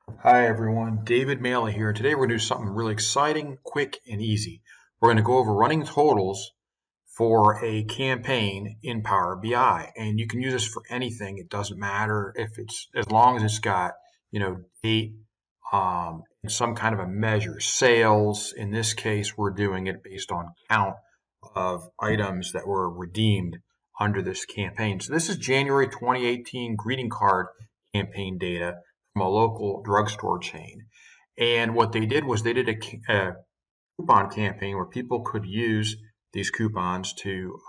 Hi everyone, David Maley here. Today we're going to do something really exciting, quick, and easy. We're going to go over running totals for a campaign in Power BI, and you can use this for anything. It doesn't matter if it's as long as it's got date and some kind of a measure. Sales. In this case, we're doing it based on count of items that were redeemed under this campaign. So this is January 2018 greeting card campaign data from a local drugstore chain. And what they did was they did a coupon campaign where people could use these coupons to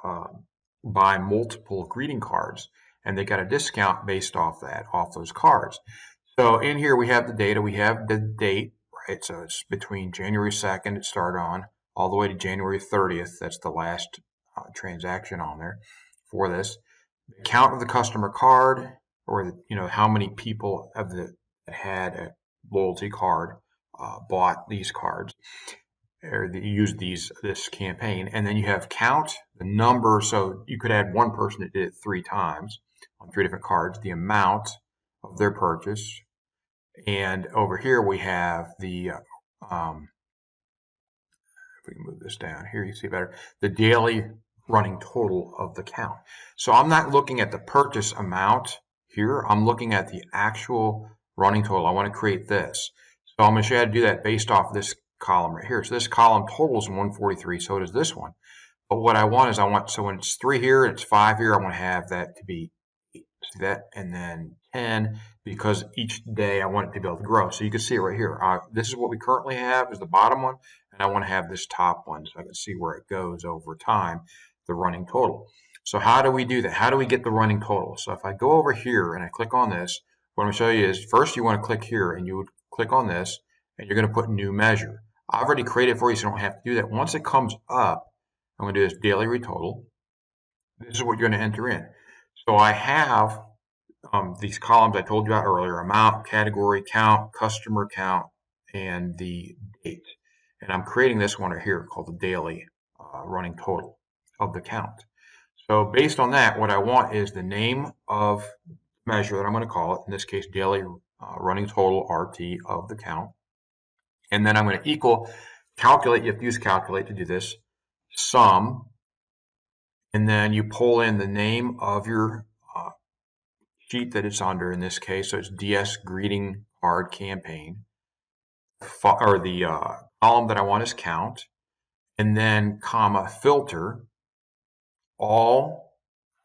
buy multiple greeting cards, and they got a discount based off those cards. So in here we have the data, we have the date, right? So it's between January 2nd it started on all the way to January 30th. That's the last transaction on there for this. The count of the customer card, or how many people that had a loyalty card bought these cards or used this campaign, and then you have count the number. So you could add one person that did it 3 times on 3 different cards, the amount of their purchase, and over here we have the if we can move this down here, you see better, the daily running total of the count. So I'm not looking at the purchase amount here. I'm looking at the actual running total. I want to create this. So I'm going to show you how to do that based off this column right here. So this column totals 143. So does this one. But what I want is so when it's 3 here and it's 5 here, I want to have that to be 8. See that? And then 10, because each day I want it to be able to grow. So you can see it right here. This is what we currently have is the bottom one, and I want to have this top one so I can see where it goes over time, the running total. So how do we do that? How do we get the running total? So if I go over here and I click on this, what I'm going to show you is first you want to click here and you would click on this and you're going to put new measure. I've already created it for you, so you don't have to do that. Once it comes up, I'm going to do this daily retotal. This is what you're going to enter in. So I have these columns I told you about earlier: amount, category, count, customer count, and the date. And I'm creating this one right here called the daily running total of the count. So based on that, what I want is the name of measure that I'm going to call it, in this case daily running total RT of the count. And then I'm going to equal calculate. You have to use calculate to do this, sum, and then you pull in the name of your sheet that it's under, in this case. So it's DS greeting card campaign, or the column that I want is count, and then comma filter all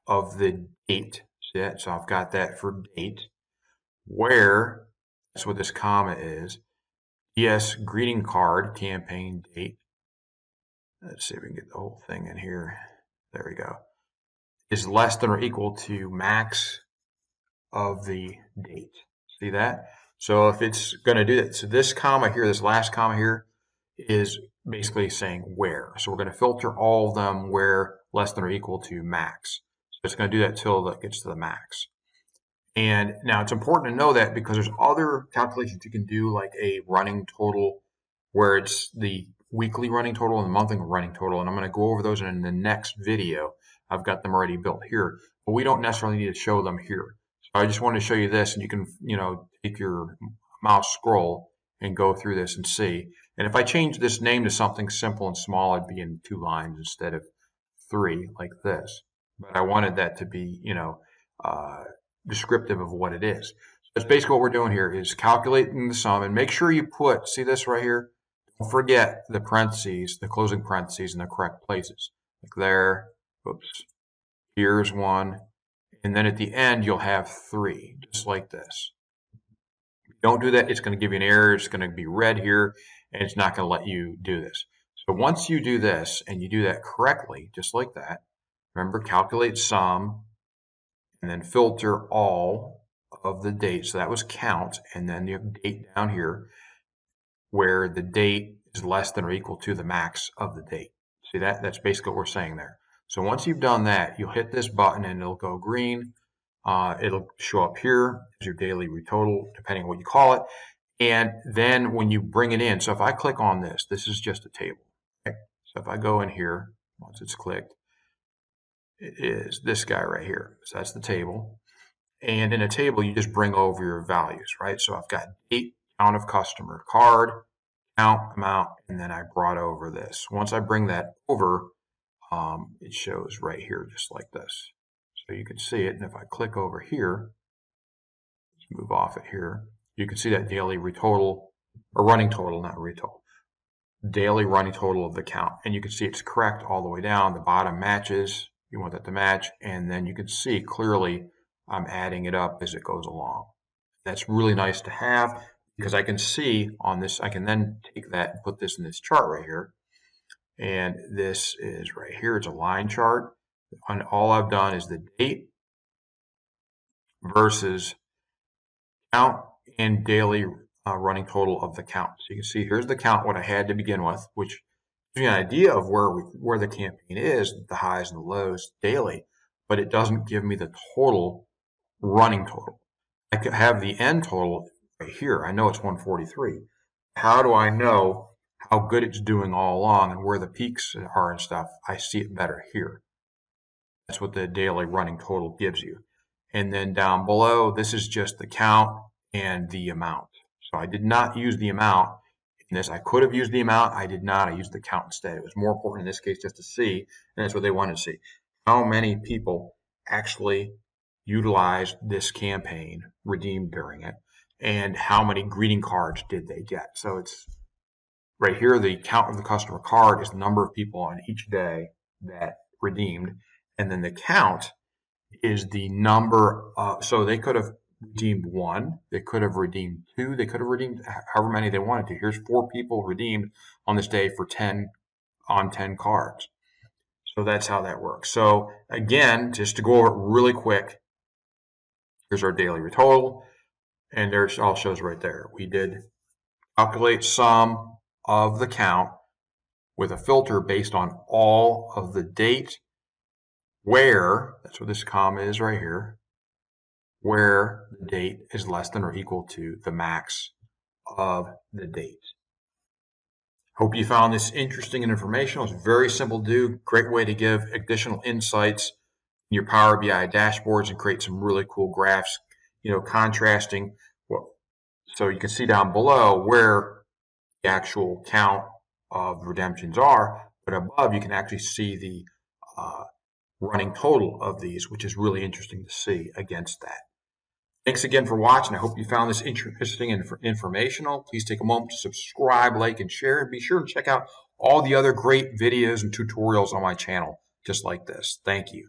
of the date. See that? So I've got that for date, where that's what this comma is. DS greeting card campaign date. Let's see if we can get the whole thing in here. There we go. Is less than or equal to max of the date. See that? So if it's going to do that, so this comma here, this last comma here, is basically saying where. So we're going to filter all of them where less than or equal to max. So it's going to do that till it gets to the max. And now it's important to know that because there's other calculations you can do, like a running total where it's the weekly running total and the monthly running total. And I'm going to go over those in the next video. I've got them already built here, but we don't necessarily need to show them here. So I just wanted to show you this, and you can, take your mouse scroll and go through this and see. And if I change this name to something simple and small, it'd be in 2 lines instead of 3 like this. But I wanted that to be, descriptive of what it is. So that's basically what we're doing here is calculating the sum, and make sure you put, see this right here? Don't forget the parentheses, the closing parentheses in the correct places. Like there, oops, here's 1, and then at the end you'll have 3, just like this. If you don't do that, it's going to give you an error. It's going to be red here, and it's not going to let you do this. So once you do this, and you do that correctly, just like that, remember, calculate sum, and then filter all of the dates. So that was count, and then you have date down here where the date is less than or equal to the max of the date. See that? That's basically what we're saying there. So once you've done that, you'll hit this button and it'll go green. It'll show up here as your daily retotal, depending on what you call it. And then when you bring it in, so if I click on this, this is just a table. Okay? So if I go in here, once it's clicked, it is this guy right here. So that's the table. And in a table, you just bring over your values, right? So I've got date count of customer card, count, amount, and then I brought over this. Once I bring that over, it shows right here just like this. So you can see it, and if I click over here, let's move off it here, you can see that daily retotal, or running total, not retotal, daily running total of the count. And you can see it's correct all the way down. The bottom matches. You want that to match. And then you can see clearly I'm adding it up as it goes along. That's really nice to have because I can see on this, I can then take that and put this in this chart right here. And this is right here. It's a line chart. And all I've done is the date versus count and daily running total of the count. So you can see here's the count, what I had to begin with, which gives you an idea of where the campaign is, the highs and the lows daily, but it doesn't give me the total running total. I could have the end total right here. I know it's 143. How do I know how good it's doing all along and where the peaks are and stuff? I see it better here. That's what the daily running total gives you. And then down below, this is just the count and the amount. So I did not use the amount in this. I could have used the amount. I did not. I used the count instead. It was more important in this case just to see, and that's what they wanted to see, how many people actually utilized this campaign, redeemed during it, and how many greeting cards did they get. So it's right here, the count of the customer card is the number of people on each day that redeemed, and then the count is the number of, so they could have redeemed 1, they could have redeemed 2, they could have redeemed however many they wanted to. Here's 4 people redeemed on this day for 10 cards. So that's how that works. So again, just to go over it really quick, here's our daily total, and there's all shows right there. We did calculate sum of the count with a filter based on all of the date where, that's what this comma is right here, where the date is less than or equal to the max of the date. Hope you found this interesting and informational. It's very simple to do. Great way to give additional insights in your Power BI dashboards and create some really cool graphs, contrasting. So you can see down below where the actual count of redemptions are, but above you can actually see the running total of these, which is really interesting to see against that. Thanks again for watching. I hope you found this interesting and informational. Please take a moment to subscribe, like, and share. And be sure to check out all the other great videos and tutorials on my channel just like this. Thank you.